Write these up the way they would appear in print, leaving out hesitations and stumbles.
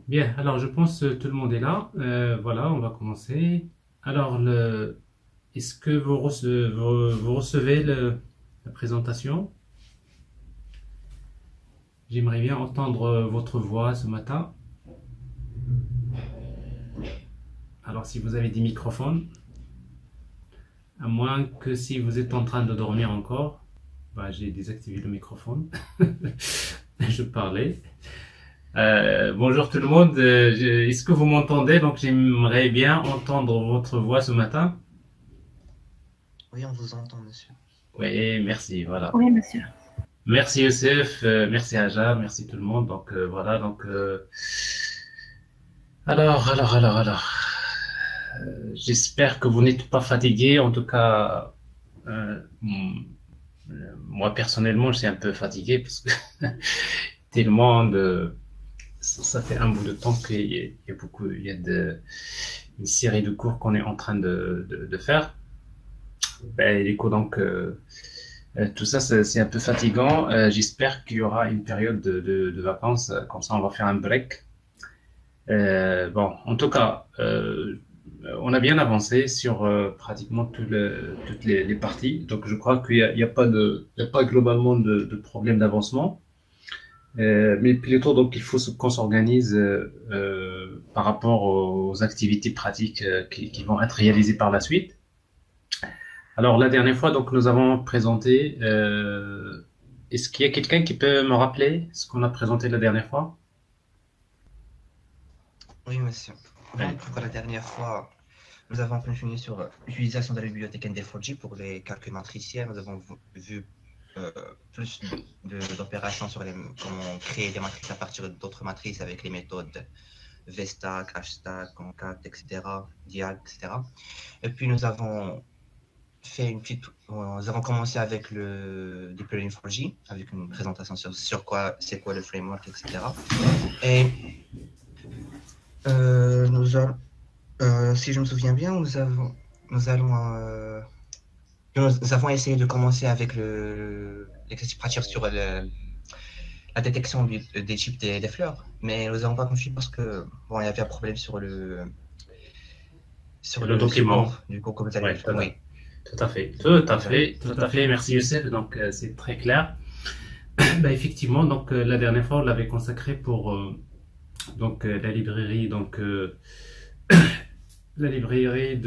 Bien, alors je pense que tout le monde est là. Voilà, on va commencer. Alors, est-ce que vous recevez la présentation? J'aimerais bien entendre votre voix ce matin. Alors, si vous avez des microphones, à moins que si vous êtes en train de dormir encore, bah, j'ai désactivé le microphone. Je parlais. Bonjour tout le monde. Est-ce que vous m'entendez? Donc, j'aimerais bien entendre votre voix ce matin. Oui, on vous entend, monsieur. Oui, merci. Voilà. Oui, monsieur. Merci Youssef, merci Aja, merci tout le monde. Donc voilà, donc alors, j'espère que vous n'êtes pas fatigué. En tout cas, moi personnellement, je suis un peu fatigué parce que tellement de ça fait un bout de temps qu'il y a beaucoup, il y a une série de cours qu'on est en train de faire. Ben, et du coup, donc tout ça, c'est un peu fatigant. J'espère qu'il y aura une période de vacances, comme ça on va faire un break. Bon, en tout cas, on a bien avancé sur pratiquement toutes les parties. Donc je crois qu'il y a pas il y a pas globalement de problème d'avancement. Mais plutôt, donc, il faut qu'on s'organise par rapport aux activités pratiques qui vont être réalisées par la suite. Alors, la dernière fois, donc, nous avons présenté. Est-ce qu'il y a quelqu'un qui peut me rappeler ce qu'on a présenté la dernière fois? Oui, monsieur. Oui. Donc, pour la dernière fois, nous avons continué sur l'utilisation de la bibliothèque ND4G pour les calculs matriciels. Nous avons vu euh, plus d'opérations sur comment créer des matrices à partir d'autres matrices avec les méthodes VStack, HStack, Concat, etc., Diag, etc. Et puis, nous avons commencé avec le Deep Learning 4G, avec une présentation sur quoi, c'est quoi le framework, etc. Et Euh, nous allons, si je me souviens bien, nous allons, nous avons essayé de commencer avec l'exercice pratique sur la détection des types des fleurs, mais nous n'avons pas continué parce que bon, il y avait un problème sur Le le document. support. Du coup, comme vous allez, Oui, oui, tout à fait. Tout à exact. fait. Tout à fait. Merci Youssef. Donc, c'est très clair. Bah, effectivement, donc, la dernière fois, on l'avait consacré pour la librairie, la librairie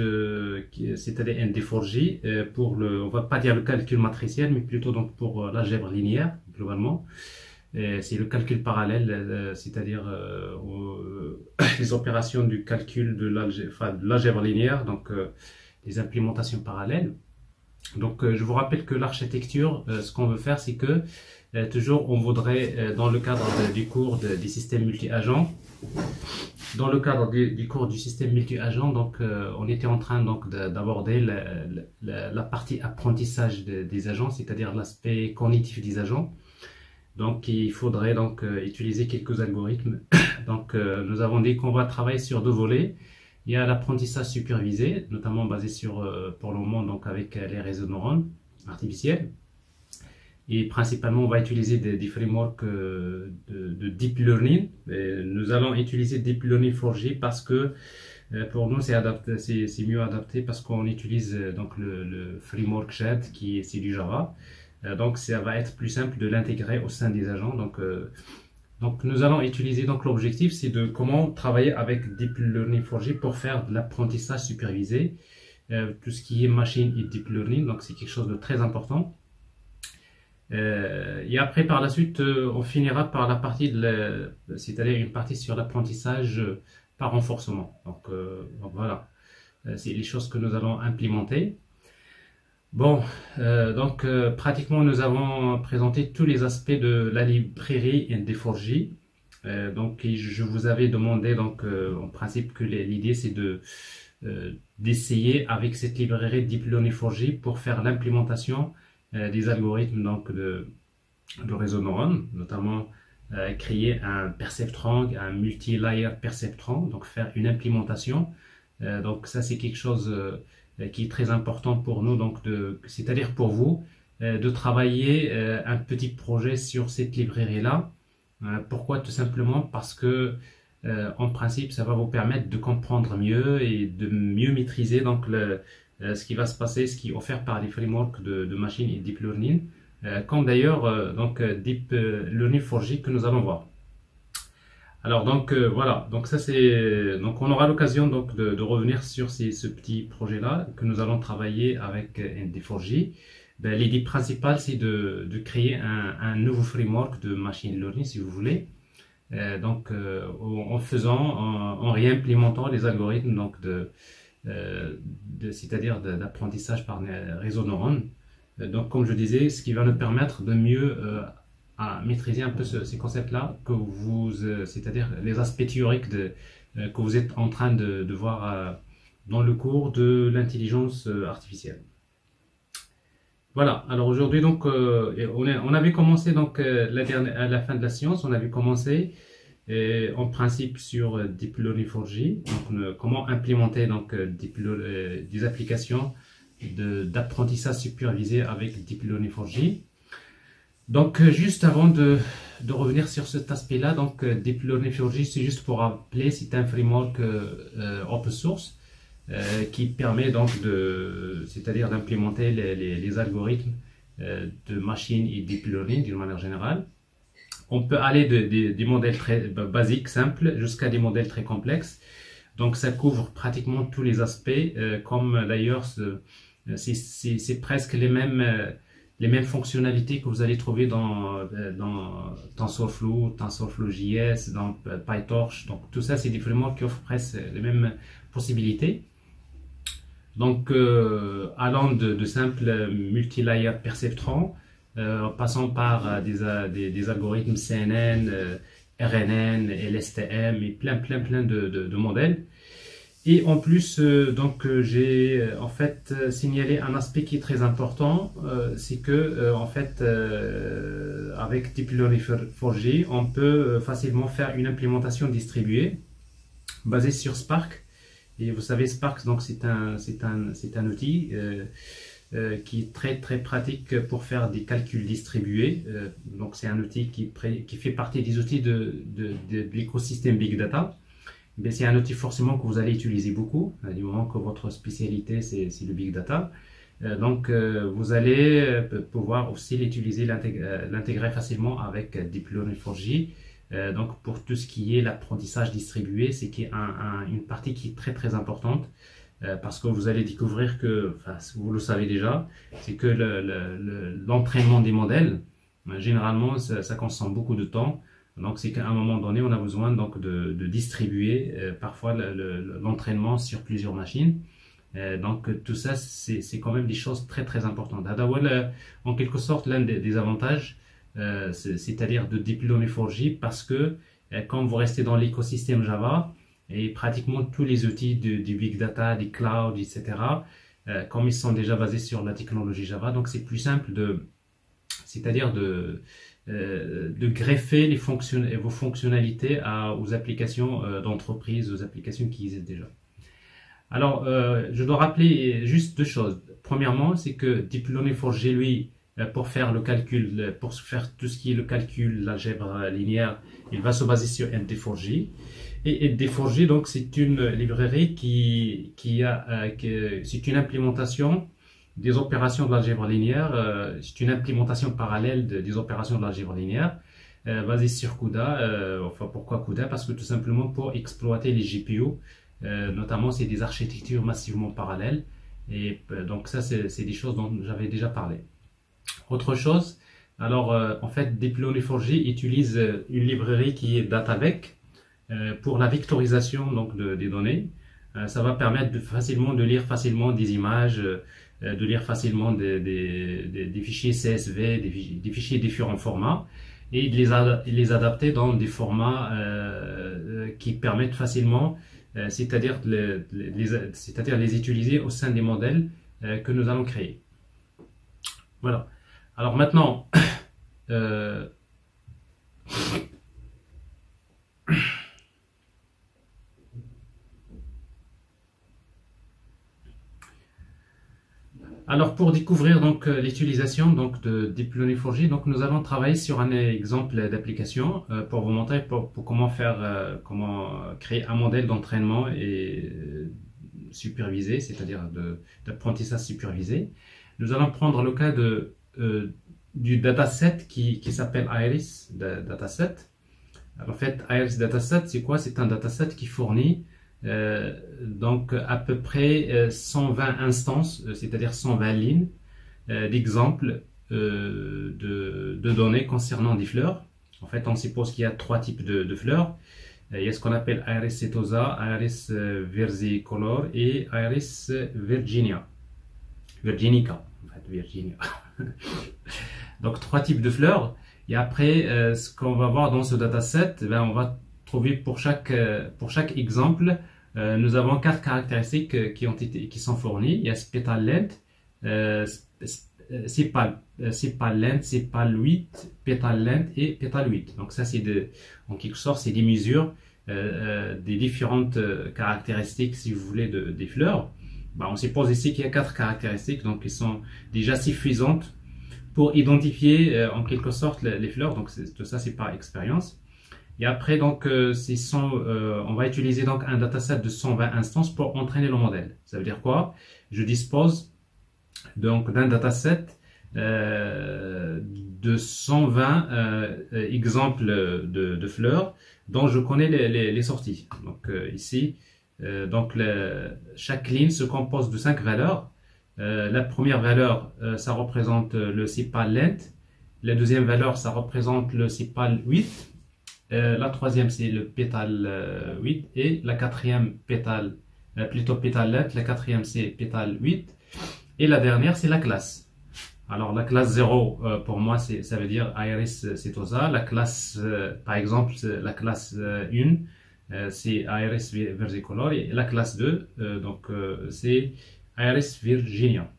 c'est-à-dire ND4J, pour on va pas dire le calcul matriciel, mais plutôt donc pour l'algèbre linéaire, globalement. C'est le calcul parallèle, c'est-à-dire les opérations du calcul de l'algèbre linéaire, donc les implémentations parallèles. Donc, je vous rappelle que l'architecture, ce qu'on veut faire, c'est que toujours on voudrait, dans le cadre du cours des systèmes multi-agents, dans le cadre du cours du système multi-agent, donc on était en train donc d'aborder la partie apprentissage des agents, c'est-à-dire l'aspect cognitif des agents. Donc il faudrait donc utiliser quelques algorithmes. Donc nous avons dit qu'on va travailler sur deux volets. Il y a l'apprentissage supervisé, notamment basé sur pour le moment donc avec les réseaux de neurones artificiels. Et principalement, on va utiliser des frameworks de deep learning. Et nous allons utiliser deep learning 4G parce que pour nous, c'est mieux adapté parce qu'on utilise donc le framework JET qui c'est du Java. Donc, ça va être plus simple de l'intégrer au sein des agents. Donc, nous allons utiliser donc l'objectif, c'est de comment travailler avec deep learning 4G pour faire de l'apprentissage supervisé, tout ce qui est machine et deep learning. Donc, c'est quelque chose de très important. Et après, par la suite, on finira par la partie c'est-à-dire une partie sur l'apprentissage par renforcement. Donc voilà, c'est les choses que nous allons implémenter. Bon, pratiquement nous avons présenté tous les aspects de la librairie ND4J. Donc je vous avais demandé donc en principe que l'idée c'est d'essayer avec cette librairie Deep Learning 4J pour faire l'implémentation des algorithmes de réseau neuron, notamment créer un perceptron, un multi-layer perceptron, donc faire une implémentation. Donc ça c'est quelque chose qui est très important pour nous, donc c'est-à-dire pour vous, de travailler un petit projet sur cette librairie-là. Pourquoi? Tout simplement parce que en principe, ça va vous permettre de comprendre mieux et de mieux maîtriser donc ce qui va se passer, ce qui est offert par les frameworks de machine et deep learning, comme d'ailleurs Deep Learning 4J que nous allons voir. Alors donc voilà, donc ça c'est donc on aura l'occasion donc de revenir sur ce petit projet-là que nous allons travailler avec ND4J. Ben, l'idée principale c'est de créer un nouveau framework de machine learning si vous voulez. En en réimplémentant les algorithmes donc c'est-à-dire d'apprentissage par réseau de neurones. Donc comme je disais, ce qui va nous permettre de mieux à maîtriser un peu ces concepts-là, c'est-à-dire les aspects théoriques que vous êtes en train de voir dans le cours de l'intelligence artificielle. Voilà. Alors aujourd'hui donc on avait commencé donc à la fin de la science, on avait commencé en principe sur Deep Learning 4J, donc comment implémenter donc des applications d'apprentissage supervisé avec Deep Learning 4J. Donc, juste avant de revenir sur cet aspect-là, donc Deep Learning 4J, c'est juste pour rappeler, c'est un framework open source qui permet donc c'est-à-dire d'implémenter les algorithmes de machine et deep learning d'une manière générale. On peut aller des modèles très basiques, simples, jusqu'à des modèles très complexes. Donc, ça couvre pratiquement tous les aspects, comme d'ailleurs c'est presque les mêmes fonctionnalités que vous allez trouver dans TensorFlow, TensorFlow.js, dans PyTorch. Donc tout ça, c'est des frameworks qui offrent presque les mêmes possibilités. Donc allant de simples multilayer perceptrons, en passant par des algorithmes CNN, RNN, LSTM et plein de modèles. Et en plus, j'ai en fait signalé un aspect qui est très important, c'est que en fait avec Deep Learning 4J, on peut facilement faire une implémentation distribuée basée sur Spark. Et vous savez, Spark, donc c'est un outil qui est très pratique pour faire des calculs distribués. Donc c'est un outil qui fait partie des outils de l'écosystème Big Data. C'est un outil forcément que vous allez utiliser beaucoup, du moment que votre spécialité c'est le Big Data. Vous allez pouvoir aussi l'utiliser, l'intégrer facilement avec Deep Learning 4J. Donc pour tout ce qui est l'apprentissage distribué, c'est une partie qui est très importante parce que vous allez découvrir que, enfin vous le savez déjà, c'est que l'entraînement des modèles, généralement ça consomme beaucoup de temps. Donc c'est qu'à un moment donné, on a besoin donc de distribuer parfois l'entraînement sur plusieurs machines. Donc tout ça, c'est quand même des choses très importantes. D'abord, en quelque sorte, l'un des avantages, c'est-à-dire de Deep Learning 4J, parce que quand vous restez dans l'écosystème Java, et pratiquement tous les outils du Big Data, des clouds, etc., comme ils sont déjà basés sur la technologie Java, donc c'est plus simple c'est-à-dire de greffer vos fonctionnalités aux applications d'entreprise, aux applications qui existent déjà. Alors, je dois rappeler juste deux choses. Premièrement, c'est que Deep Learning 4J, lui, pour faire le calcul, pour faire tout ce qui est le calcul, l'algèbre linéaire, il va se baser sur ND4J. Et ND4J, donc, c'est une librairie c'est une implémentation des opérations de l'algèbre linéaire. C'est une implémentation parallèle des opérations de l'algèbre linéaire basée sur CUDA. Enfin, pourquoi CUDA? Parce que tout simplement pour exploiter les GPU, notamment c'est des architectures massivement parallèles. Et donc ça, c'est des choses dont j'avais déjà parlé. Autre chose, alors en fait, Deep Learning 4J utilise une librairie qui est DataVec pour la vectorisation donc des données. Ça va permettre de lire facilement des images, de lire facilement des fichiers CSV, des fichiers différents formats, et de les adapter dans des formats qui permettent facilement, c'est-à-dire les utiliser au sein des modèles que nous allons créer. Voilà. Alors maintenant, Alors pour découvrir donc l'utilisation donc de Deep Learning 4G, donc nous allons travailler sur un exemple d'application pour vous montrer pour comment faire comment créer un modèle d'entraînement et supervisé, c'est-à-dire d'apprentissage supervisé. Nous allons prendre le cas du dataset qui s'appelle Iris dataset. Alors, en fait, Iris dataset, c'est quoi? C'est un dataset qui fournit donc à peu près 120 instances, c'est-à-dire 120 lignes d'exemples de données concernant des fleurs. En fait, on suppose qu'il y a trois types de fleurs. Il y a ce qu'on appelle Iris setosa, Iris versicolor et Iris virginica. En fait, Virginia. Donc, trois types de fleurs. Et après, ce qu'on va voir dans ce dataset, ben, on va trouver pour chaque exemple, nous avons quatre caractéristiques qui sont fournies. Il y a Spétal Length, Sepal Length, Sepal Width, Pétal Length et Pétal Width. Donc ça, en quelque sorte, c'est des mesures des différentes caractéristiques, si vous voulez, des fleurs. Ben, on suppose ici qu'il y a quatre caractéristiques, donc qui sont déjà suffisantes pour identifier en quelque sorte les fleurs. Donc tout ça, c'est par expérience. Et après, donc, on va utiliser donc un dataset de 120 instances pour entraîner le modèle. Ça veut dire quoi? Je dispose donc d'un dataset de 120 exemples de fleurs dont je connais les sorties. Donc ici, chaque ligne se compose de 5 valeurs. La première valeur, ça représente le sepal length. La deuxième valeur, ça représente le sepal width. La troisième, c'est le pétal width. Et la quatrième, pétal length. La quatrième, c'est pétal width. Et la dernière, c'est la classe. Alors, la classe 0, pour moi, ça veut dire Iris setosa. La classe, par exemple, la classe 1, c'est Iris versicolor. Et la classe 2, c'est Iris virginia.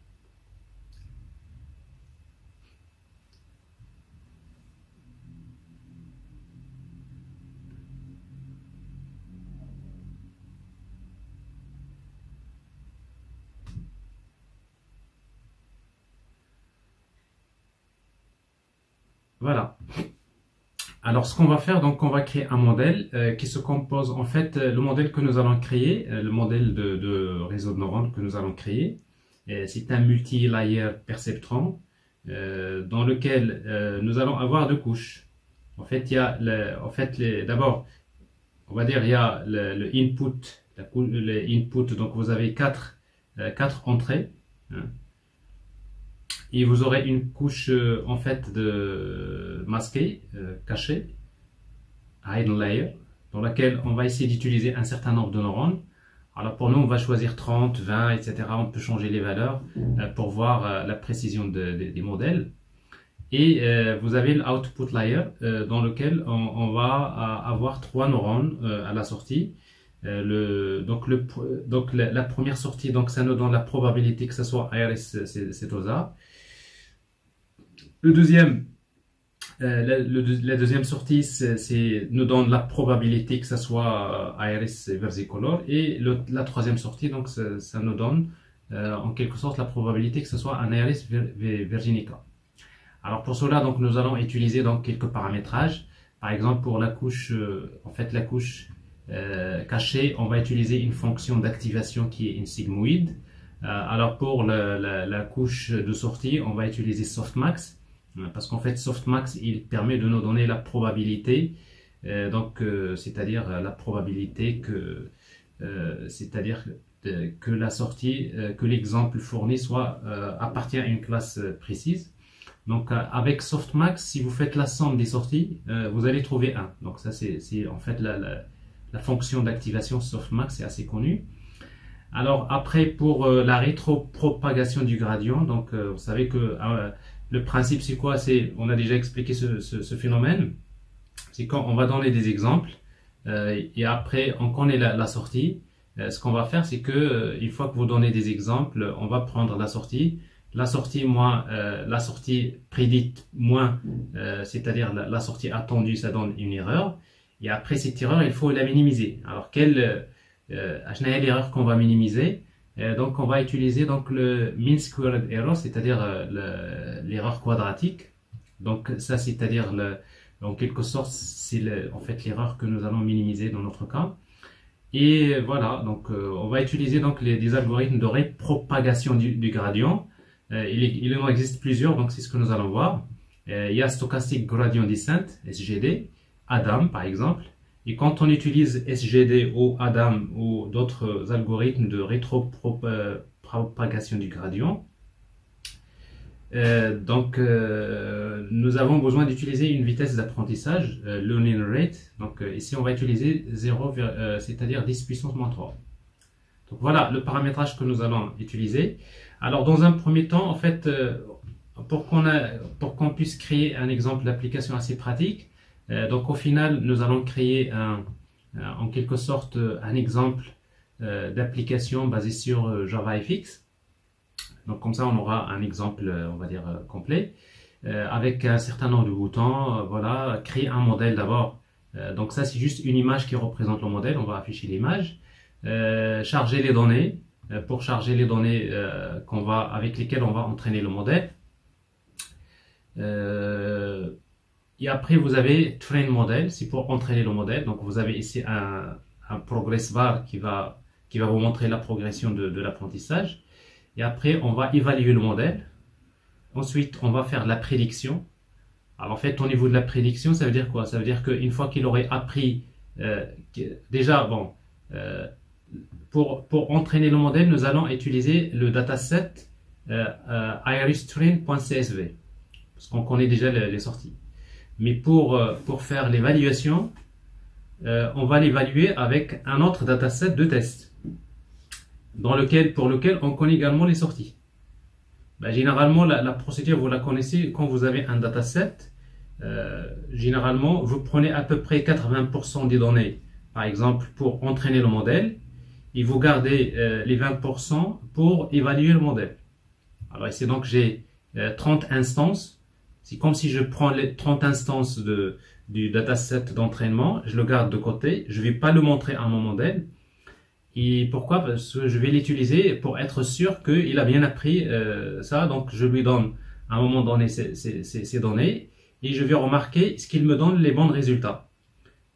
Voilà. Alors, ce qu'on va faire, donc, on va créer un modèle qui se compose, en fait, le modèle que nous allons créer, le modèle de réseau de neurones que nous allons créer, c'est un multi-layer perceptron dans lequel nous allons avoir deux couches. En fait, il y a, d'abord, on va dire, il y a le input, donc vous avez quatre entrées. Hein. Et vous aurez une couche en fait de masquée, cachée, hidden layer, dans laquelle on va essayer d'utiliser un certain nombre de neurones. Alors pour nous, on va choisir 30, 20, etc. On peut changer les valeurs pour voir la précision des modèles. Et vous avez l'output layer dans lequel on va avoir trois neurones à la sortie. Donc la première sortie, donc ça nous donne la probabilité que ce soit Iris setosa. Le deuxième, la deuxième sortie, nous donne la probabilité que ce soit Iris versicolor. Et la troisième sortie, donc ça nous donne en quelque sorte la probabilité que ce soit un Iris virginica. Alors pour cela, donc nous allons utiliser donc quelques paramétrages. Par exemple, pour la couche, la couche cachée, on va utiliser une fonction d'activation qui est une sigmoid. Alors pour la couche de sortie, on va utiliser softmax. Parce qu'en fait, softmax, il permet de nous donner la probabilité, c'est-à-dire la probabilité que la sortie, que l'exemple fourni appartient à une classe précise. Donc avec softmax, si vous faites la somme des sorties, vous allez trouver 1. Donc ça, c'est en fait la fonction d'activation softmax, c'est assez connu. Alors après, pour la rétropropagation du gradient, donc vous savez que le principe, c'est quoi? On a déjà expliqué ce phénomène. C'est quand on va donner des exemples et après, on connaît la sortie. Ce qu'on va faire, c'est que une fois que vous donnez des exemples, on va prendre la sortie. La sortie moins la sortie prédite moins, c'est-à-dire la sortie attendue, ça donne une erreur. Et après cette erreur, il faut la minimiser. Alors, quelle est l'erreur qu'on va minimiser? Donc on va utiliser donc le mean squared error, c'est-à-dire l'erreur quadratique. Donc ça, c'est-à-dire en quelque sorte, c'est en fait l'erreur que nous allons minimiser dans notre cas. Et voilà, donc on va utiliser donc des algorithmes de répropagation du gradient. Il en existe plusieurs, donc c'est ce que nous allons voir. Il y a Stochastic Gradient Descent, SGD, ADAM par exemple. Et quand on utilise SGD ou ADAM ou d'autres algorithmes de rétropropagation du gradient, nous avons besoin d'utiliser une vitesse d'apprentissage, learning rate. Donc ici on va utiliser 0, c'est-à-dire 10 puissance moins 3. Donc voilà le paramétrage que nous allons utiliser. Alors dans un premier temps, en fait, pour qu'on puisse créer un exemple d'application assez pratique, donc au final nous allons créer en quelque sorte un exemple d'application basé sur JavaFX. Donc comme ça on aura un exemple, on va dire complet, avec un certain nombre de boutons. Voilà, créer un modèle d'abord. Donc ça c'est juste une image qui représente le modèle. On va afficher l'image. Charger les données. Pour charger les données avec lesquelles on va entraîner le modèle. Et après vous avez train model, c'est pour entraîner le modèle. Donc vous avez ici un progress bar qui va vous montrer la progression de l'apprentissage. Et après on va évaluer le modèle. Ensuite on va faire la prédiction. Alors en fait au niveau de la prédiction, ça veut dire quoi? Ça veut dire qu'une fois qu'il aurait appris déjà bon. Pour entraîner le modèle, nous allons utiliser le dataset iristrain.csv parce qu'on connaît déjà les sorties. Mais pour faire l'évaluation, on va l'évaluer avec un autre dataset de test pour lequel on connaît également les sorties. Ben, généralement, la procédure, vous la connaissez. Quand vous avez un dataset, généralement, vous prenez à peu près 80% des données, par exemple, pour entraîner le modèle. Et vous gardez les 20% pour évaluer le modèle. Alors ici donc j'ai 30 instances. C'est comme si je prends les 30 instances du dataset d'entraînement, je le garde de côté, je ne vais pas le montrer à mon modèle. Et pourquoi? Parce que je vais l'utiliser pour être sûr qu'il a bien appris ça. Donc je lui donne à un moment donné ces données et je vais remarquer ce qu'il me donne les bons résultats.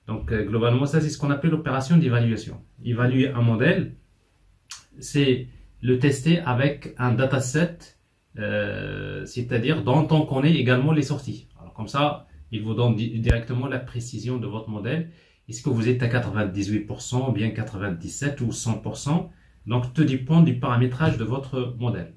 Donc globalement, ça c'est ce qu'on appelle l'opération d'évaluation. Évaluer un modèle, c'est le tester avec un dataset, c'est-à-dire dont on connaît également les sorties. Alors comme ça, il vous donne directement la précision de votre modèle. Est-ce que vous êtes à 98%, ou bien 97% ou 100%? Donc tout dépend du paramétrage de votre modèle.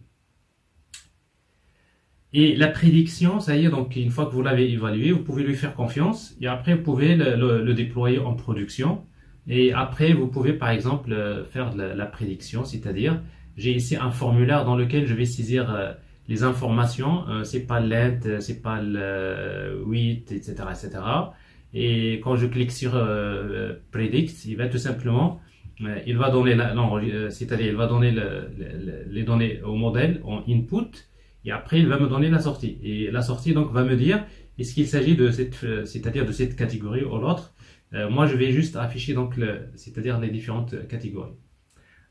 Et la prédiction, ça y est, donc une fois que vous l'avez évalué, vous pouvez lui faire confiance et après vous pouvez le déployer en production. Et après, vous pouvez par exemple faire la prédiction, c'est-à-dire j'ai ici un formulaire dans lequel je vais saisir les informations. C'est pas lent, c'est pas le 8, etc., etc. Et quand je clique sur predict, il va tout simplement, il va donner c'est-à-dire il va donner les données au modèle en input. Et après, il va me donner la sortie. Et la sortie, donc, va me dire, est-ce qu'il s'agit de c'est-à-dire de cette catégorie ou l'autre. Moi, je vais juste afficher, donc, c'est-à-dire les différentes catégories.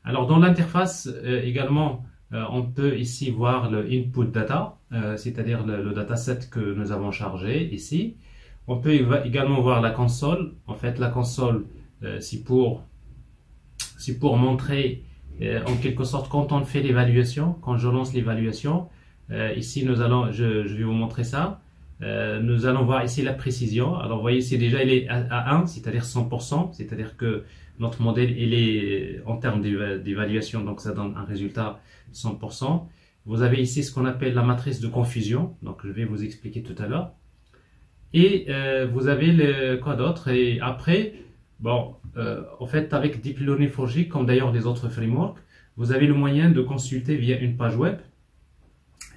Alors, dans l'interface, également, on peut ici voir le input data, c'est-à-dire le dataset que nous avons chargé ici. On peut également voir la console. En fait, la console, c'est pour montrer, en quelque sorte, quand on fait l'évaluation, quand je lance l'évaluation, ici je vais vous montrer ça. Nous allons voir ici la précision. Alors vous voyez ici déjà il est à 1, c'est-à-dire 100%, c'est-à-dire que notre modèle il est en termes d'évaluation, donc ça donne un résultat 100%. Vous avez ici ce qu'on appelle la matrice de confusion, donc je vais vous expliquer tout à l'heure. Et vous avez quoi d'autre? Et après, bon, en fait avec Deep Learning 4G, comme d'ailleurs les autres frameworks, vous avez le moyen de consulter via une page web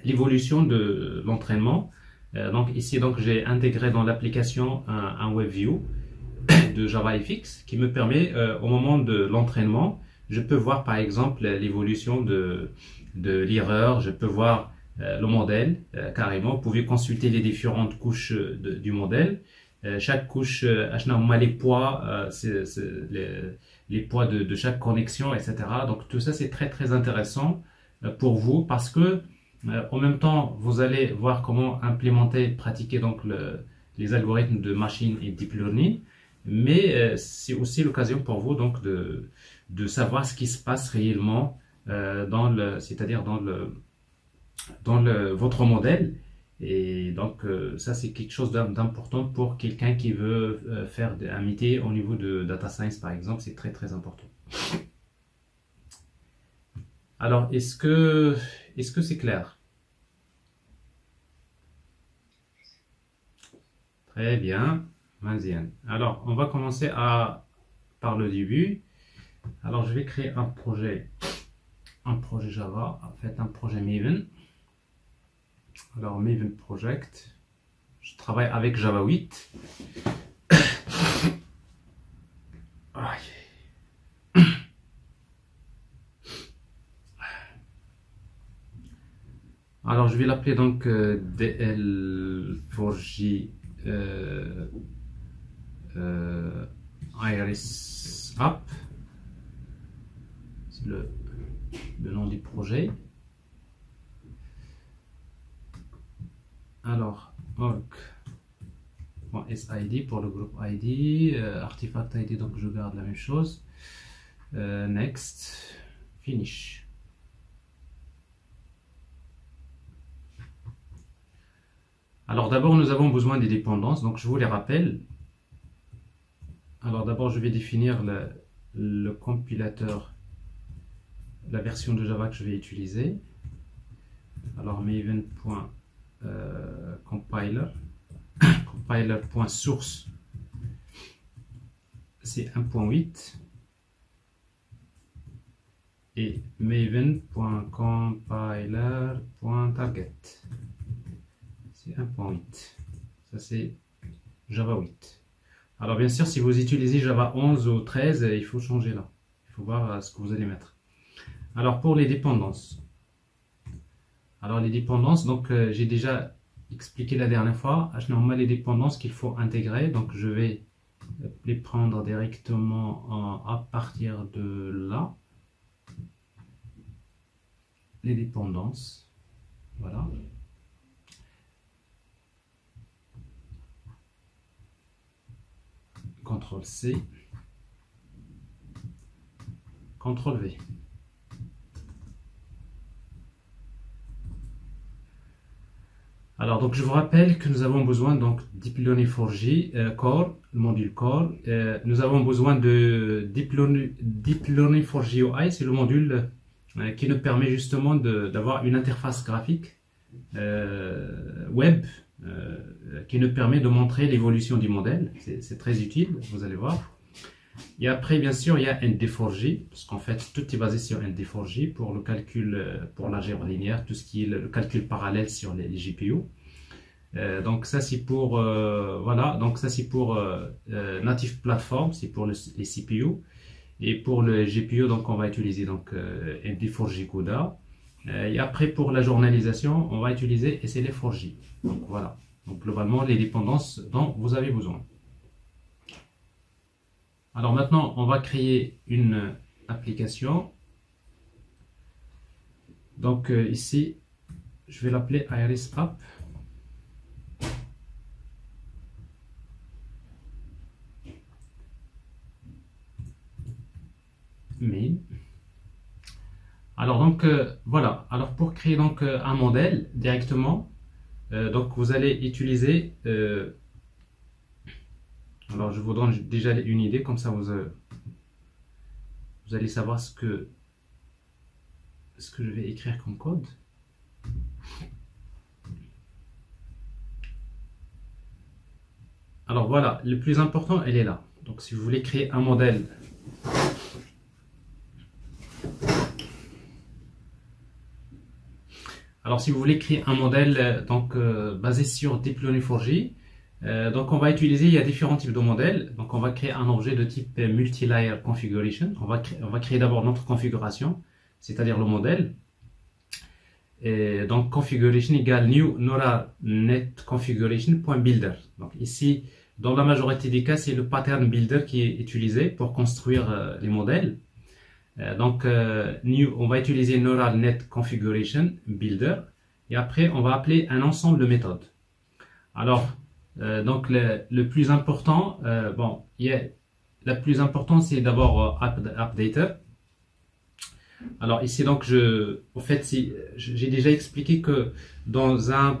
l'évolution de l'entraînement. Donc ici, j'ai intégré dans l'application un WebView de JavaFX qui me permet, au moment de l'entraînement, je peux voir par exemple l'évolution de l'erreur, je peux voir le modèle carrément. Vous pouvez consulter les différentes couches du modèle chaque couche, on a les poids, les poids de chaque connexion, etc. Donc tout ça c'est très intéressant pour vous parce que en même temps vous allez voir comment implémenter, pratiquer donc les algorithmes de machine et deep learning, mais c'est aussi l'occasion pour vous donc de savoir ce qui se passe réellement c'est-à-dire dans votre modèle. Et donc ça c'est quelque chose d'important pour quelqu'un qui veut faire un métier au niveau de data science par exemple, c'est très important. Alors est-ce que c'est clair? Très bien, vas-y. Alors on va commencer par le début. Alors je vais créer un projet Java, en fait un projet Maven. Alors Maven Project, je travaille avec Java 8. Alors je vais l'appeler donc DL4J Iris App. C'est le nom du projet. Alors, org.sid pour le groupe ID, artifact ID, donc je garde la même chose. Next, finish. Alors d'abord, nous avons besoin des dépendances, donc je vous les rappelle. Alors d'abord, je vais définir le compilateur, la version de Java que je vais utiliser. Alors maven.compiler compiler.source c'est 1.8 et maven.compiler.target c'est 1.8. Ça c'est Java 8. Alors bien sûr, si vous utilisez Java 11 ou 13, il faut changer là. Il faut voir ce que vous allez mettre. Alors pour les dépendances. Alors les dépendances, donc j'ai déjà expliqué la dernière fois, les dépendances qu'il faut intégrer. Donc je vais les prendre directement à partir de là. Les dépendances. Voilà. CTRL-C, CTRL-V. Alors, donc, je vous rappelle que nous avons besoin donc Deep Learning 4J Core, le module Core. Nous avons besoin de Deep Learning 4J UI, c'est le module qui nous permet justement d'avoir une interface graphique web qui nous permet de montrer l'évolution du modèle. C'est très utile, vous allez voir. Et après, bien sûr, il y a ND4J, parce qu'en fait, tout est basé sur ND4J pour le calcul, pour l'algèbre linéaire, tout ce qui est le calcul parallèle sur les GPU. Donc ça, c'est pour, voilà, donc ça, c'est pour Native Platform, c'est pour les CPU. Et pour le GPU, donc on va utiliser donc ND4J CUDA. Et après, pour la journalisation, on va utiliser SLF4J. Donc voilà. Donc globalement, les dépendances dont vous avez besoin. Alors maintenant, on va créer une application. Donc ici, je vais l'appeler Iris App. Main. Alors donc voilà. Alors pour créer donc un modèle directement, donc vous allez utiliser. Alors je vous donne déjà une idée, comme ça vous allez savoir ce que je vais écrire comme code. Alors voilà, le plus important, elle est là. Donc si vous voulez créer un modèle, alors si vous voulez créer un modèle donc basé sur Deep Learning 4J, donc on va utiliser, il y a différents types de modèles. Donc on va créer un objet de type multi-layer configuration. On va créer d'abord notre configuration, c'est-à-dire le modèle. Et donc configuration égale new neural net configuration.builder. Donc ici dans la majorité des cas, c'est le pattern builder qui est utilisé pour construire les modèles. On va utiliser Neural Net Configuration Builder et après on va appeler un ensemble de méthodes. Alors, le plus important, la plus importante c'est d'abord updater. Alors ici donc j'ai déjà expliqué que dans un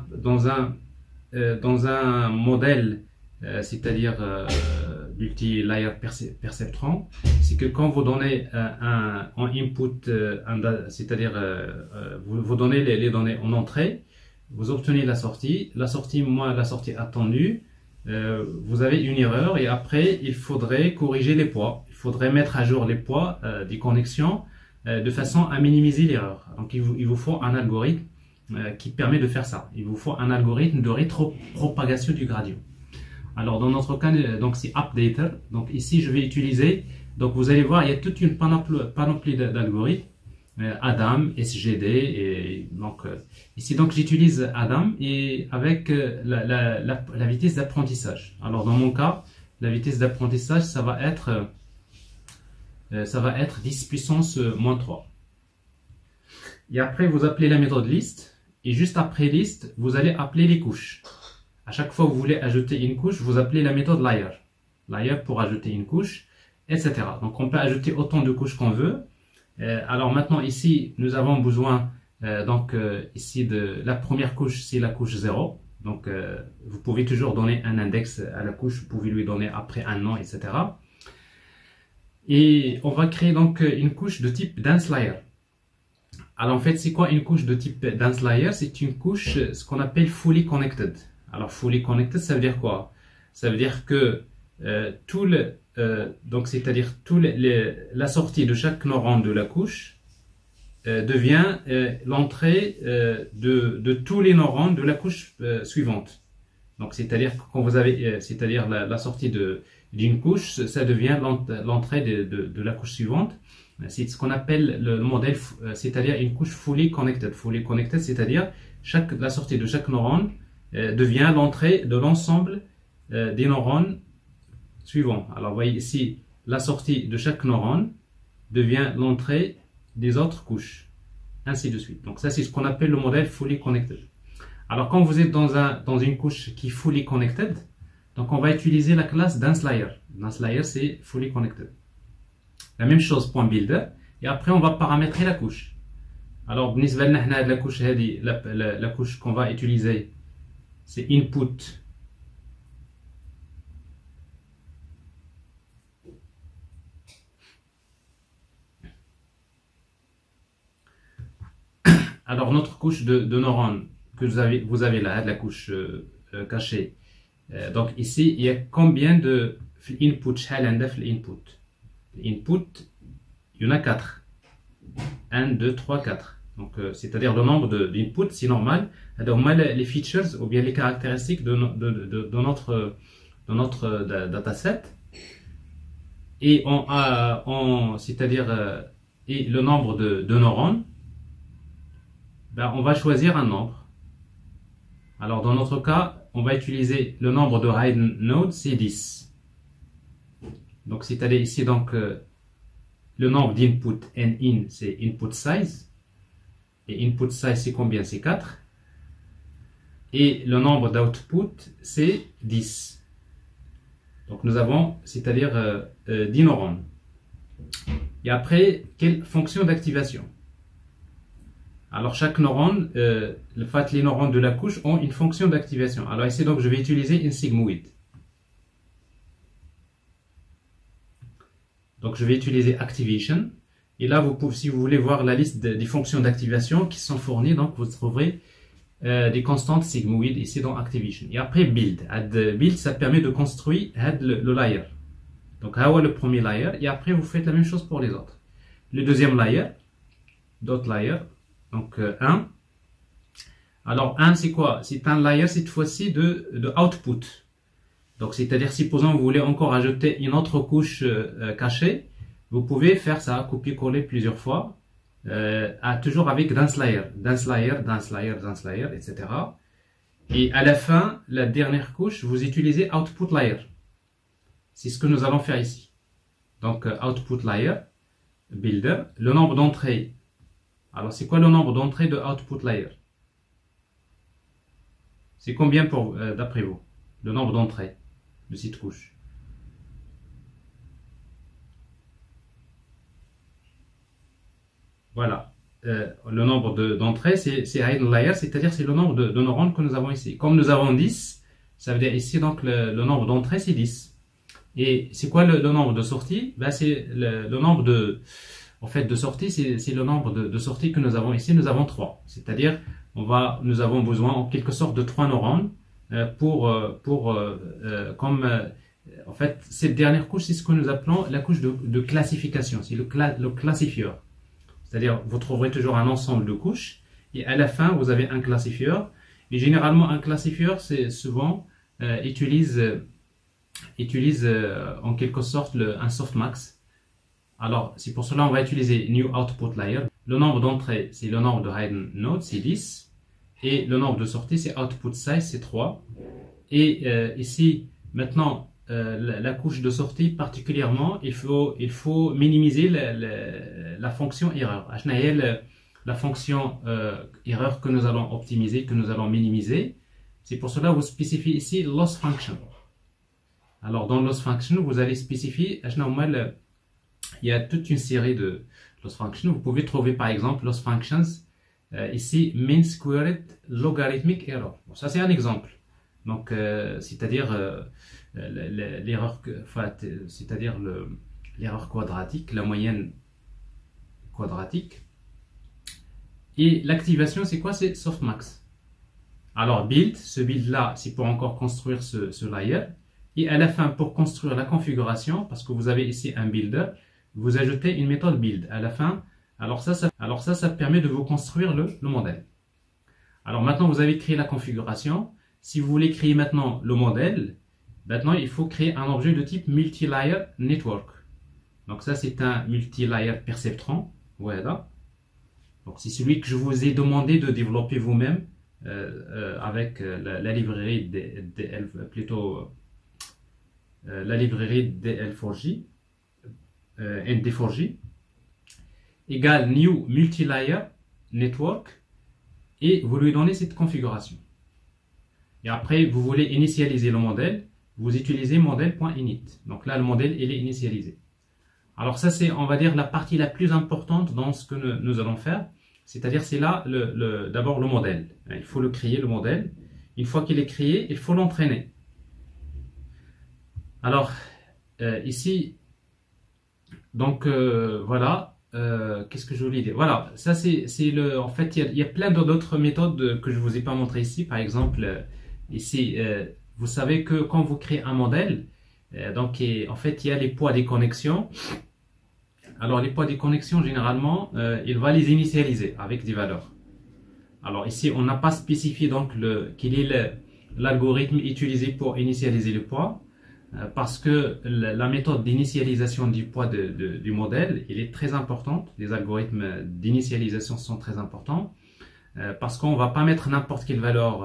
modèle, c'est-à-dire multi-layer perceptron, c'est que quand vous donnez en input, c'est-à-dire vous donnez les données en entrée, vous obtenez la sortie moins la sortie attendue, vous avez une erreur et après il faudrait corriger les poids, il faudrait mettre à jour les poids des connexions de façon à minimiser l'erreur. Donc il vous faut un algorithme qui permet de faire ça. Il vous faut un algorithme de rétropropagation du gradient. Alors dans notre cas, donc c'est updater. Donc ici je vais utiliser, donc vous allez voir, il y a toute une panoplie d'algorithmes, Adam, SGD, et donc ici donc j'utilise Adam et avec la vitesse d'apprentissage. Alors dans mon cas, la vitesse d'apprentissage ça va être 10 puissance moins 3. Et après vous appelez la méthode list et juste après list vous allez appeler les couches. À chaque fois que vous voulez ajouter une couche, vous appelez la méthode layer pour ajouter une couche, etc. Donc on peut ajouter autant de couches qu'on veut. Alors maintenant ici nous avons besoin ici de la première couche, c'est la couche 0. Donc vous pouvez toujours donner un index à la couche, vous pouvez lui donner après un nom, etc. Et on va créer donc une couche de type dense layer. Alors en fait c'est quoi une couche de type dense layer? C'est une couche ce qu'on appelle fully connected. Alors fully connected ça veut dire quoi? Ça veut dire que c'est-à-dire la sortie de chaque neurone de la couche devient l'entrée de tous les neurones de la couche suivante. Donc c'est-à-dire quand vous avez c'est-à-dire la sortie d'une couche, ça devient l'entrée de la couche suivante. C'est ce qu'on appelle le modèle, c'est-à-dire une couche fully connected. Fully connected, c'est-à-dire la sortie de chaque neurone devient l'entrée de l'ensemble des neurones suivants. Alors vous voyez ici, la sortie de chaque neurone devient l'entrée des autres couches, ainsi de suite. Donc ça c'est ce qu'on appelle le modèle fully connected. Alors quand vous êtes dans une couche qui est fully connected, donc on va utiliser la classe dense layer. Dense layer c'est fully connected. La même chose point builder et après on va paramétrer la couche. Alors la couche la couche qu'on va utiliser c'est input alors notre couche de neurones que vous avez là, la couche cachée. Donc ici il y a combien de input input il y en a 4. 1, 2, 3, 4. Donc c'est-à-dire le nombre d'inputs, c'est normal. Donc les features ou bien les caractéristiques de notre dataset. Et c'est-à-dire et le nombre de neurones, on va choisir un nombre. Alors dans notre cas, on va utiliser le nombre de hidden nodes, c'est 10. Donc c'est-à-dire ici donc le nombre d'input in c'est input size et input size c'est combien? C'est 4 et le nombre d'output c'est 10. Donc nous avons c'est-à-dire 10 neurones. Et après quelle fonction d'activation? Alors chaque neurone, les neurones de la couche ont une fonction d'activation. Alors ici donc je vais utiliser une sigmoid. Donc je vais utiliser activation et là si vous voulez voir la liste des fonctions d'activation qui sont fournies, donc vous trouverez des constantes sigmoid ici dans activation. Et après build. Build ça permet de construire le layer. Donc le premier layer et après vous faites la même chose pour les autres. Le deuxième layer, dot layer, donc 1. Alors 1 c'est quoi? C'est un layer cette fois-ci de output. Donc, c'est-à-dire, supposons que vous voulez encore ajouter une autre couche cachée, vous pouvez faire ça, copier-coller plusieurs fois, toujours avec dense layer, dense layer, dense layer, dense layer, etc. Et à la fin, la dernière couche, vous utilisez output layer. C'est ce que nous allons faire ici. Donc, output layer, builder, le nombre d'entrées. Alors, c'est quoi le nombre d'entrées de output layer? C'est combien pour d'après vous, le nombre d'entrées de cette couche? Voilà. Le nombre d'entrées, c'est hidden layer, c'est-à-dire c'est le nombre de neurones que nous avons ici. Comme nous avons 10, ça veut dire ici donc le nombre d'entrées c'est 10. Et c'est quoi le nombre de sorties? Ben, c'est le nombre de sorties, c'est le nombre de sorties que nous avons ici. Nous avons 3. C'est-à-dire nous avons besoin en quelque sorte de 3 neurones en fait, cette dernière couche, c'est ce que nous appelons la couche de classification. C'est le classifieur. C'est-à-dire, vous trouverez toujours un ensemble de couches et à la fin, vous avez un classifieur. Et généralement, un classifieur, c'est souvent utilise en quelque sorte un softmax. Alors, c'est pour cela qu'on va utiliser new output layer. Le nombre d'entrées, c'est le nombre de hidden nodes, c'est 10. Et le nombre de sorties, c'est output size, c'est 3. Et ici, maintenant, la couche de sortie particulièrement, il faut minimiser la fonction erreur. La fonction erreur que nous allons optimiser, que nous allons minimiser. C'est pour cela que vous spécifiez ici loss function. Alors dans loss function, vous allez spécifier, il y a toute une série de loss functions. Vous pouvez trouver par exemple loss functions ici mean squared logarithmic error. Bon, ça c'est un exemple. Donc c'est-à-dire l'erreur, c'est-à-dire l'erreur quadratique, la moyenne quadratique. Et l'activation, c'est quoi? C'est softmax. Alors build, ce build là, c'est pour encore construire ce layer. Et à la fin, pour construire la configuration, parce que vous avez ici un builder, vous ajoutez une méthode build à la fin. Alors ça permet de vous construire le modèle. Alors maintenant, vous avez créé la configuration. Si vous voulez créer maintenant le modèle, maintenant il faut créer un objet de type multi-layer network. Donc ça c'est un multi-layer perceptron. Voilà. Donc c'est celui que je vous ai demandé de développer vous-même avec la librairie la librairie DL4J, ND4J, égale new multi-layer network et vous lui donnez cette configuration. Et après, vous voulez initialiser le modèle, vous utilisez modèle.init. Donc là, le modèle, il est initialisé. Alors ça, c'est, on va dire, la partie la plus importante dans ce que nous allons faire. C'est-à-dire, c'est là, d'abord, le modèle. Il faut le créer, le modèle. Une fois qu'il est créé, il faut l'entraîner. Alors, ici, donc, voilà. Qu'est-ce que je voulais dire? Voilà, ça c'est en fait, il y a plein d'autres méthodes que je vous ai pas montré ici. Par exemple, ici, vous savez que quand vous créez un modèle, donc en fait, il y a les poids des connexions. Alors, les poids des connexions, généralement, il va les initialiser avec des valeurs. Alors ici, on n'a pas spécifié donc quel est l'algorithme utilisé pour initialiser le poids. Parce que la méthode d'initialisation du poids du modèle, il est très importante. Les algorithmes d'initialisation sont très importants parce qu'on ne va pas mettre n'importe quelle valeur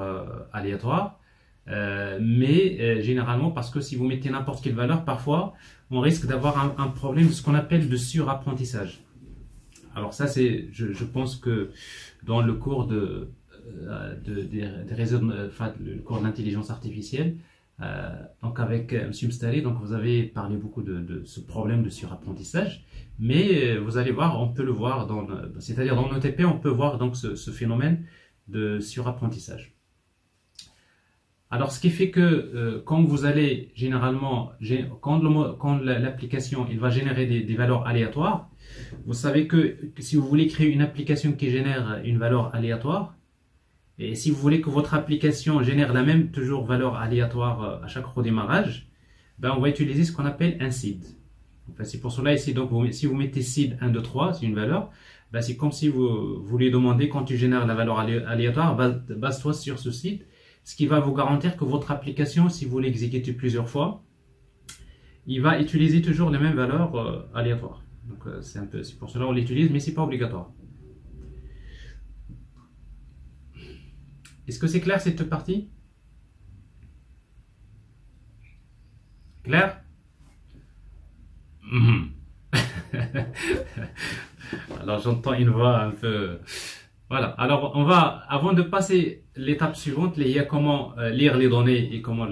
aléatoire, mais généralement parce que si vous mettez n'importe quelle valeur, parfois on risque d'avoir un problème de ce qu'on appelle de surapprentissage. Alors ça, je pense que dans le cours des réseaux, le cours d'intelligence artificielle, donc avec M. Mstari, donc vous avez parlé beaucoup de ce problème de surapprentissage, mais vous allez voir, on peut le voir c'est-à-dire dans l'OTP, on peut voir donc ce phénomène de surapprentissage. Alors ce qui fait que quand vous allez généralement, quand l'application il va générer des valeurs aléatoires, vous savez que si vous voulez créer une application qui génère une valeur aléatoire, et si vous voulez que votre application génère la même toujours valeur aléatoire à chaque redémarrage, ben on va utiliser ce qu'on appelle un seed. Enfin, c'est pour cela ici, donc si vous mettez seed 1, 2, 3, c'est une valeur, ben c'est comme si vous lui demandez quand tu génères la valeur aléatoire, base-toi sur ce seed, ce qui va vous garantir que votre application, si vous l'exécutez plusieurs fois, il va utiliser toujours les mêmes valeurs aléatoires. Donc c'est pour cela qu'on l'utilise, mais c'est pas obligatoire. Est-ce que c'est clair cette partie? Clair? Mhm. Alors j'entends une voix un peu... Voilà, alors on va, avant de passer l'étape suivante, comment lire les données et comment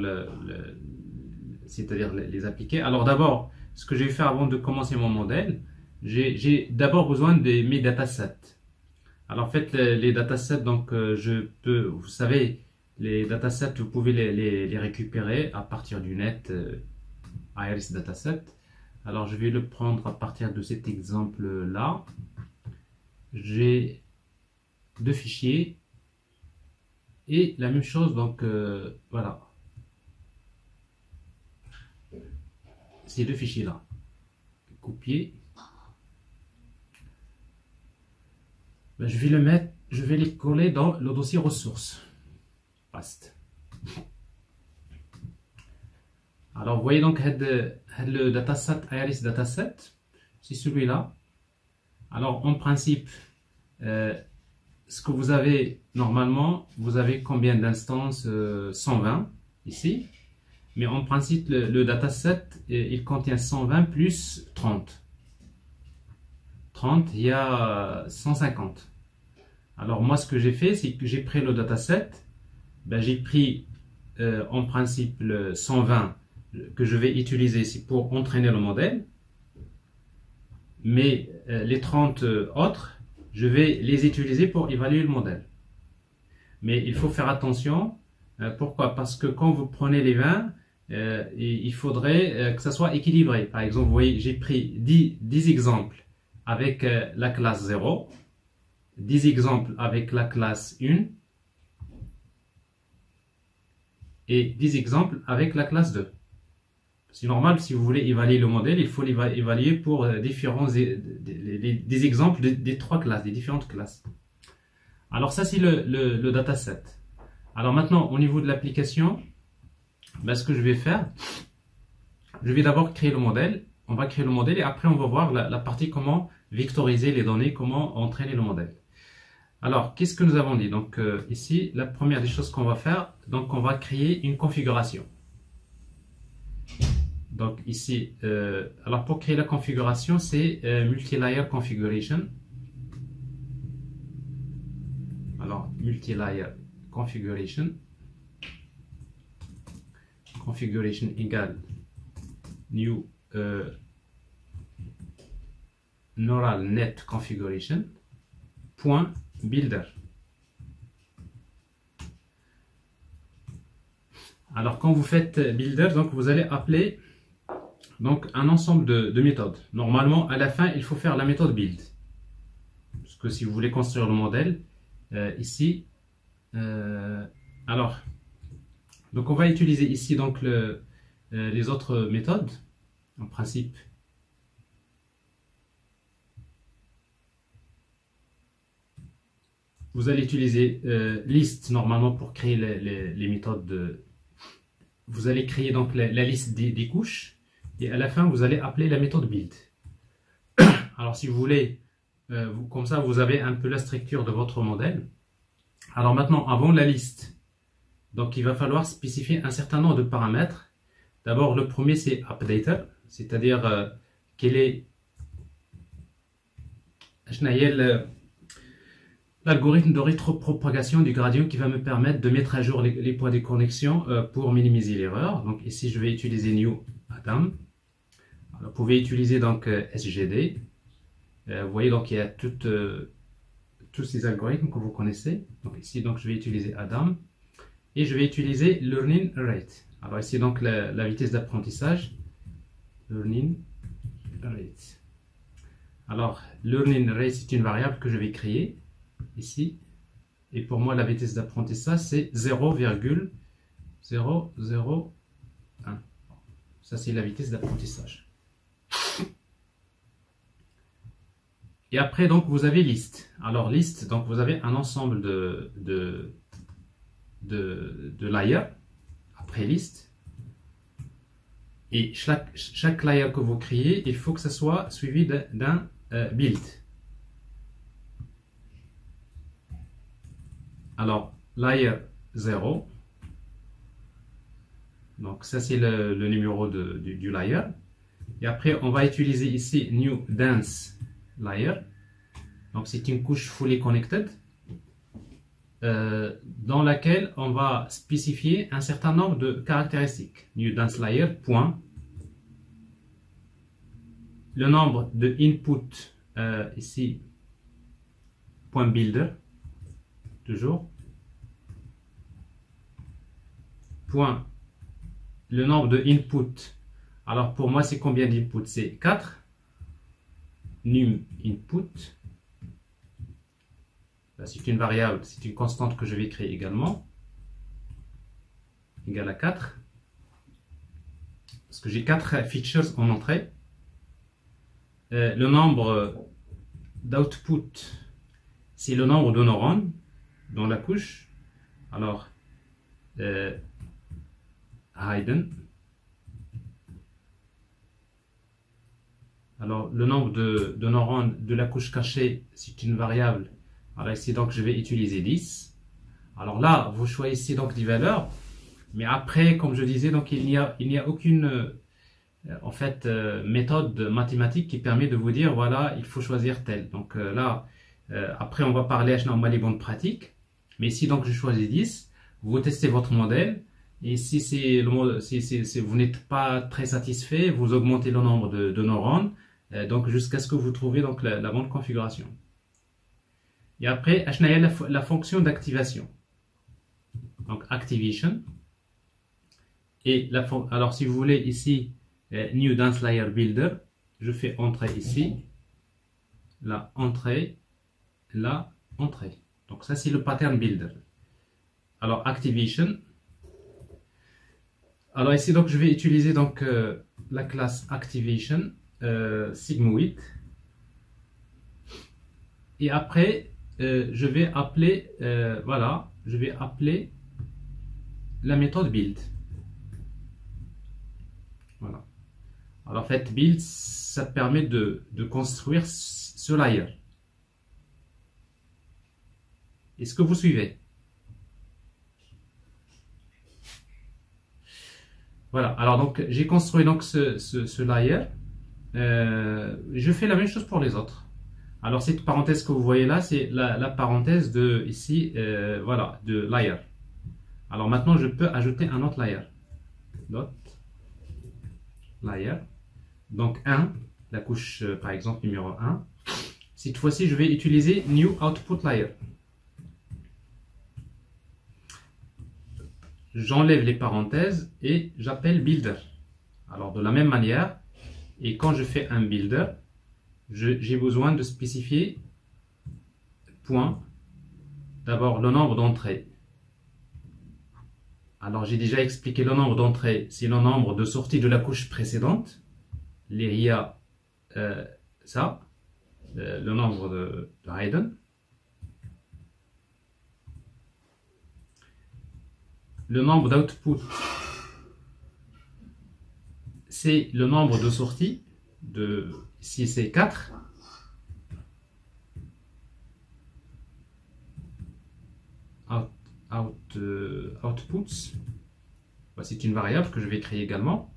c'est-à-dire les appliquer. Alors d'abord, ce que je vais faire avant de commencer mon modèle, j'ai d'abord besoin de mes datasets. Alors en fait, les datasets, donc vous savez, les datasets, vous pouvez les récupérer à partir du net, Iris Dataset. Alors je vais le prendre à partir de cet exemple-là. J'ai deux fichiers et la même chose, donc voilà, ces deux fichiers là, copier, ben, je vais les coller dans le dossier ressources, paste. Alors vous voyez donc le dataset Iris Dataset, c'est celui-là. Alors en principe, ce que vous avez normalement, vous avez combien d'instances? 120 ici. Mais en principe, le dataset, il contient 120 plus 30. 30, il y a 150. Alors moi, ce que j'ai fait, c'est que j'ai pris le dataset. Ben, j'ai pris en principe le 120 que je vais utiliser, c'est pour entraîner le modèle. Mais les 30 autres, je vais les utiliser pour évaluer le modèle. Mais il faut faire attention. Pourquoi? Parce que quand vous prenez les 20, il faudrait que ça soit équilibré. Par exemple, vous voyez, j'ai pris 10 exemples avec la classe 0, 10 exemples avec la classe 1 et 10 exemples avec la classe 2. C'est normal, si vous voulez évaluer le modèle, il faut l'évaluer pour différents des exemples des trois classes, des différentes classes. Alors ça, c'est le dataset. Alors maintenant, au niveau de l'application, ben, ce que je vais faire, je vais d'abord créer le modèle. On va créer le modèle et après on va voir la partie comment vectoriser les données, comment entraîner le modèle. Alors, qu'est-ce que nous avons dit? Donc ici, la première des choses qu'on va faire, donc on va créer une configuration. Donc ici, alors pour créer la configuration, c'est multi-layer configuration. Alors, multi-layer configuration. Configuration égale new neural net configuration point builder. Alors quand vous faites builder, donc vous allez appeler donc un ensemble de méthodes. Normalement, à la fin, il faut faire la méthode build. Parce que si vous voulez construire le modèle, ici, alors, donc on va utiliser ici donc les autres méthodes, en principe. Vous allez utiliser list normalement pour créer les méthodes vous allez créer donc la liste des couches et à la fin vous allez appeler la méthode build. Alors si vous voulez, comme ça vous avez un peu la structure de votre modèle. Alors maintenant, avant la liste, donc il va falloir spécifier un certain nombre de paramètres. D'abord le premier c'est updater, c'est-à-dire quel est l'algorithme de rétropropagation du gradient qui va me permettre de mettre à jour les points de connexion pour minimiser l'erreur. Donc ici, je vais utiliser new Adam. Alors, vous pouvez utiliser donc SGD. Vous voyez, donc il y a tous ces algorithmes que vous connaissez. Donc ici, donc, je vais utiliser Adam. Et je vais utiliser learning rate. Alors ici, donc la vitesse d'apprentissage. Learning rate. Alors, learning rate, c'est une variable que je vais créer ici, et pour moi la vitesse d'apprentissage c'est 0,001. Ça c'est la vitesse d'apprentissage. Et après donc vous avez liste. Alors liste, donc vous avez un ensemble de layers après liste, et chaque layer que vous créez, il faut que ça soit suivi d'un build. Alors, layer 0, Donc ça c'est le numéro du layer. Et après on va utiliser ici new dense layer. Donc c'est une couche fully connected dans laquelle on va spécifier un certain nombre de caractéristiques. New dense layer point. Le nombre de input ici point builder toujours point le nombre de input. Alors pour moi c'est combien d'input? C'est 4 num input. C'est une variable, c'est une constante que je vais créer également, égale à 4, parce que j'ai 4 features en entrée. Le nombre d'output, c'est le nombre de neurones dans la couche. Alors, hidden. Alors, le nombre de neurones de la couche cachée, c'est une variable. Alors ici, donc, je vais utiliser 10. Alors là, vous choisissez donc des valeurs. Mais après, comme je disais, donc, il n'y a aucune en fait, méthode mathématique qui permet de vous dire, voilà, il faut choisir tel. Donc là, après, on va parler à les bonnes pratiques. Mais ici, donc, je choisis 10. Vous testez votre modèle. Et si, vous n'êtes pas très satisfait, vous augmentez le nombre de neurones. Donc, jusqu'à ce que vous trouviez donc, la bonne configuration. Et après, la fonction d'activation. Donc, activation. Et alors, si vous voulez ici, New Dense Layer Builder, je fais entrée ici, la entrée, la entrée. Donc, ça, c'est le pattern builder. Alors, activation. Alors, ici, donc, je vais utiliser donc, la classe activation, sigma 8. Et après, je vais appeler, voilà, je vais appeler la méthode build. Voilà. Alors en fait, build, ça permet de construire ce layer. Est-ce que vous suivez? Voilà. Alors donc, j'ai construit donc ce layer. Je fais la même chose pour les autres. Alors cette parenthèse que vous voyez là, c'est la parenthèse de ici, voilà, de layer. Alors maintenant, je peux ajouter un autre layer. Dot layer. Donc 1, la couche par exemple numéro 1. Cette fois-ci, je vais utiliser new output layer. J'enlève les parenthèses et j'appelle builder. Alors de la même manière, et quand je fais un builder, j'ai besoin de spécifier point, d'abord le nombre d'entrées. Alors j'ai déjà expliqué le nombre d'entrées, c'est le nombre de sorties de la couche précédente. L'area, ça, le nombre de hidden. Le nombre d'output, c'est le nombre de sorties. Ici c'est 4. Outputs, c'est une variable que je vais créer également.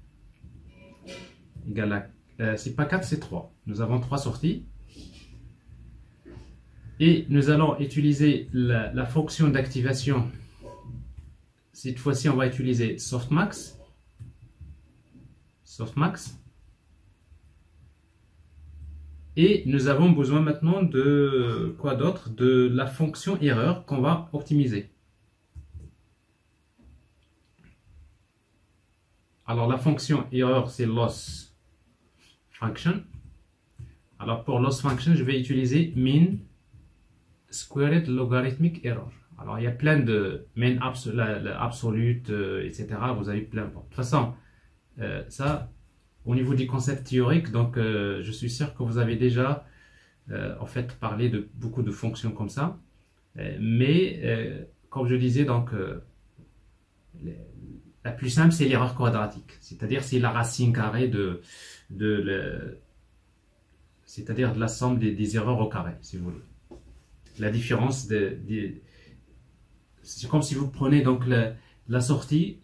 Égale à, c'est pas 4, c'est 3. Nous avons 3 sorties. Et nous allons utiliser la fonction d'activation. Cette fois-ci, on va utiliser softmax. Softmax. Et nous avons besoin maintenant de quoi d'autre? De la fonction erreur qu'on va optimiser. Alors la fonction erreur, c'est loss function. Alors pour loss function, je vais utiliser min squared logarithmic error. Alors il y a plein de min absolute, etc. Vous avez plein. De toute façon, ça, au niveau des concepts théoriques, donc je suis sûr que vous avez déjà en fait parlé de beaucoup de fonctions comme ça. Mais comme je disais, donc la plus simple, c'est l'erreur quadratique. C'est-à-dire, c'est la racine carrée c'est-à-dire de la somme des erreurs au carré, si vous voulez. La différence c'est comme si vous prenez donc la sortie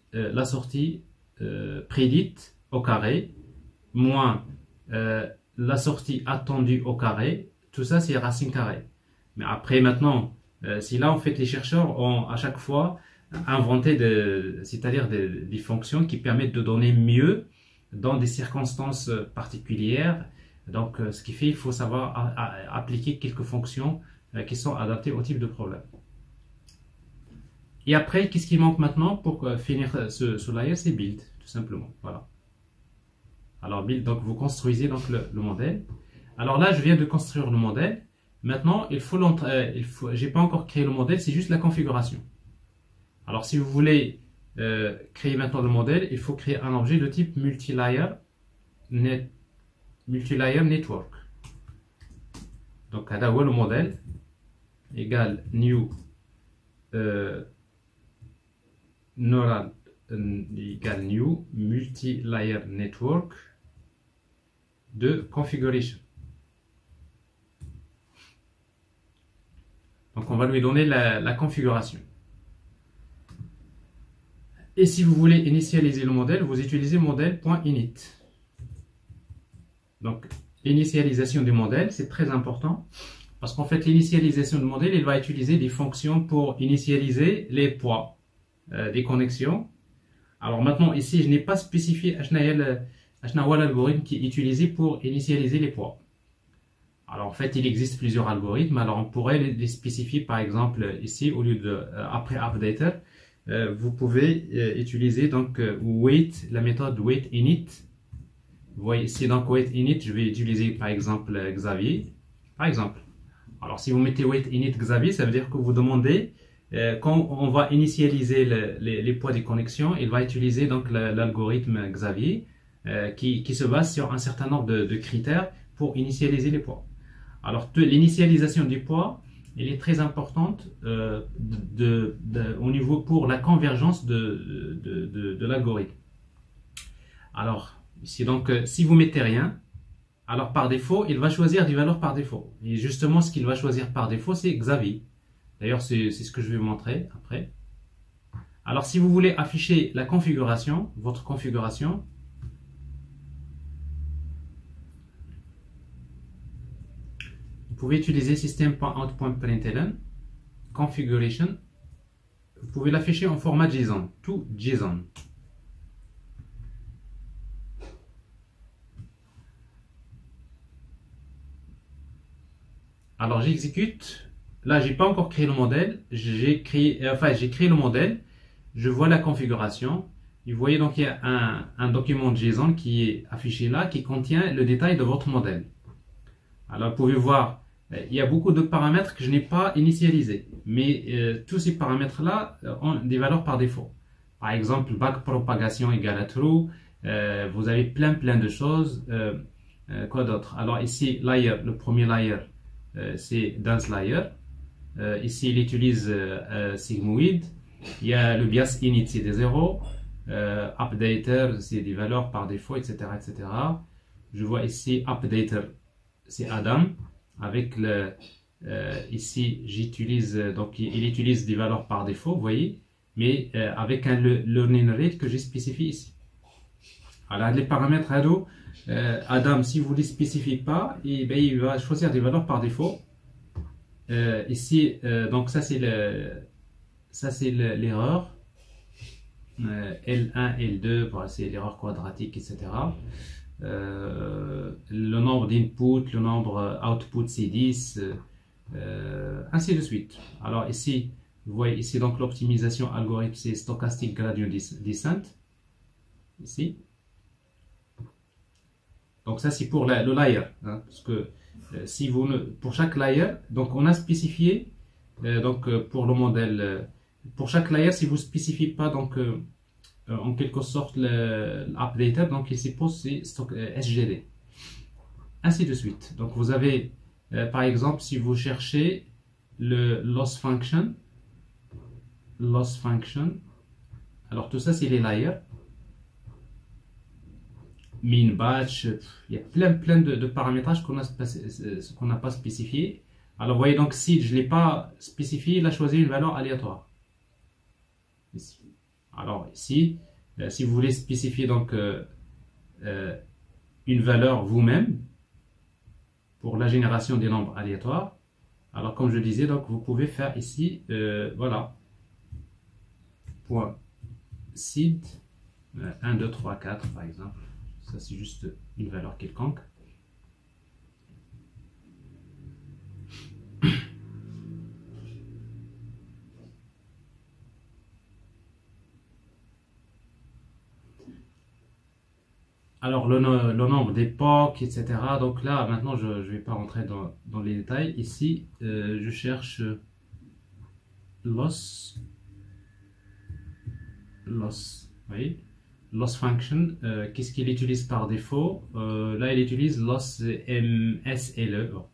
prédite au carré, moins la sortie attendue au carré, tout ça c'est racine carrée. Mais après maintenant, si là en fait les chercheurs ont à chaque fois inventé c'est-à-dire des fonctions qui permettent de donner mieux dans des circonstances particulières. Donc ce qui fait il faut savoir appliquer quelques fonctions qui sont adaptées au type de problème. Et après, qu'est-ce qui manque maintenant pour finir ce layer? C'est build, tout simplement. Voilà. Alors build, donc vous construisez donc le modèle. Alors là, je viens de construire le modèle. Maintenant, j'ai pas encore créé le modèle, c'est juste la configuration. Alors si vous voulez créer maintenant le modèle, il faut créer un objet de type multilayer network. Donc là, le modèle égale new neural égale new multi-layer network de configuration. Donc on va lui donner la configuration. Et si vous voulez initialiser le modèle, vous utilisez modèle.init. Donc l'initialisation du modèle, c'est très important parce qu'en fait l'initialisation du modèle, il va utiliser des fonctions pour initialiser les poids des connexions. Alors maintenant ici je n'ai pas spécifié l'algorithme qui est utilisé pour initialiser les poids. Alors en fait il existe plusieurs algorithmes, alors on pourrait les spécifier par exemple ici au lieu de après updater, vous pouvez utiliser donc wait, la méthode wait init. Vous voyez ici donc wait init, je vais utiliser par exemple Xavier par exemple. Alors si vous mettez wait init Xavier, ça veut dire que vous demandez quand on va initialiser les poids des connexions, il va utiliser donc l'algorithme Xavier qui se base sur un certain nombre de critères pour initialiser les poids. Alors l'initialisation du poids, elle est très importante au niveau pour la convergence de l'algorithme. Alors ici donc si vous mettez rien, alors par défaut il va choisir des valeurs par défaut. Et justement ce qu'il va choisir par défaut c'est Xavier. D'ailleurs, c'est ce que je vais vous montrer après. Alors, si vous voulez afficher la configuration, votre configuration, vous pouvez utiliser system.out.println, configuration. Vous pouvez l'afficher en format JSON, tout JSON. Alors, j'exécute. Là, j'ai pas encore créé le modèle. J'ai créé le modèle. Je vois la configuration. Et vous voyez donc il y a un document JSON qui est affiché là, qui contient le détail de votre modèle. Alors, vous pouvez voir, il y a beaucoup de paramètres que je n'ai pas initialisés. Mais tous ces paramètres-là ont des valeurs par défaut. Par exemple, backpropagation égale à true. Vous avez plein de choses. Quoi d'autre? Alors ici, layer, le premier layer, c'est dense layer. Ici, il utilise sigmoid. Il y a le bias init, c'est des 0. Updater, c'est des valeurs par défaut, etc., etc. Je vois ici updater, c'est Adam. Avec ici, j'utilise donc il utilise des valeurs par défaut, vous voyez, mais avec un learning rate que j'ai spécifié ici. Alors les paramètres Adam, si vous ne les spécifiez pas, il va choisir des valeurs par défaut. Ici, donc ça c'est l'erreur. L1, L2, voilà, c'est l'erreur quadratique, etc. Le nombre d'input, le nombre output c'est 10, ainsi de suite. Alors ici, vous voyez ici donc l'optimisation algorithme c'est stochastic gradient descent. Ici. Donc ça c'est pour le layer, hein, parce que si vous pour chaque layer, donc on a spécifié pour le modèle, pour chaque layer si vous spécifiez pas donc en quelque sorte l'updater, donc il suppose c'est SGD, ainsi de suite. Donc vous avez par exemple si vous cherchez le loss function, alors tout ça c'est les layers. Min batch, il y a plein de paramétrages qu'on n'a pas spécifié. Alors vous voyez donc si je ne l'ai pas spécifié, il a choisi une valeur aléatoire. Ici. Alors ici, Si vous voulez spécifier donc une valeur vous-même pour la génération des nombres aléatoires, alors comme je disais, donc vous pouvez faire ici, voilà, point seed 1, 2, 3, 4 par exemple. Ça c'est juste une valeur quelconque. Alors le nombre d'époques, etc. Donc là maintenant je ne vais pas rentrer dans les détails. Ici je cherche loss, oui, loss function. Qu'est-ce qu'il utilise par défaut? Là il utilise loss MSLE. Bon.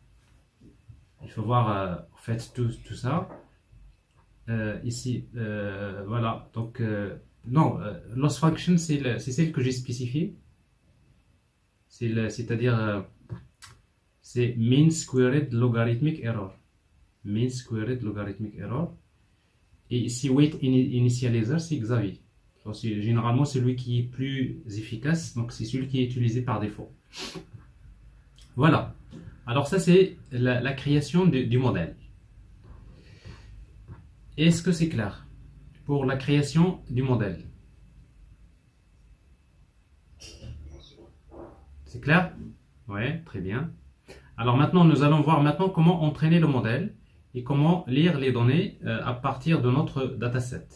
Il faut voir en fait tout ça. Ici voilà, donc non, loss function c'est celle que j'ai spécifiée. C'est-à-dire c'est mean squared logarithmic error. Mean squared logarithmic error. Et ici weight initializer c'est Xavier. C'est généralement celui qui est plus efficace, donc c'est celui qui est utilisé par défaut. Voilà. Alors ça c'est la création du modèle. Est-ce que c'est clair pour la création du modèle? C'est clair? Oui, très bien. Alors maintenant, nous allons voir maintenant comment entraîner le modèle et comment lire les données à partir de notre dataset.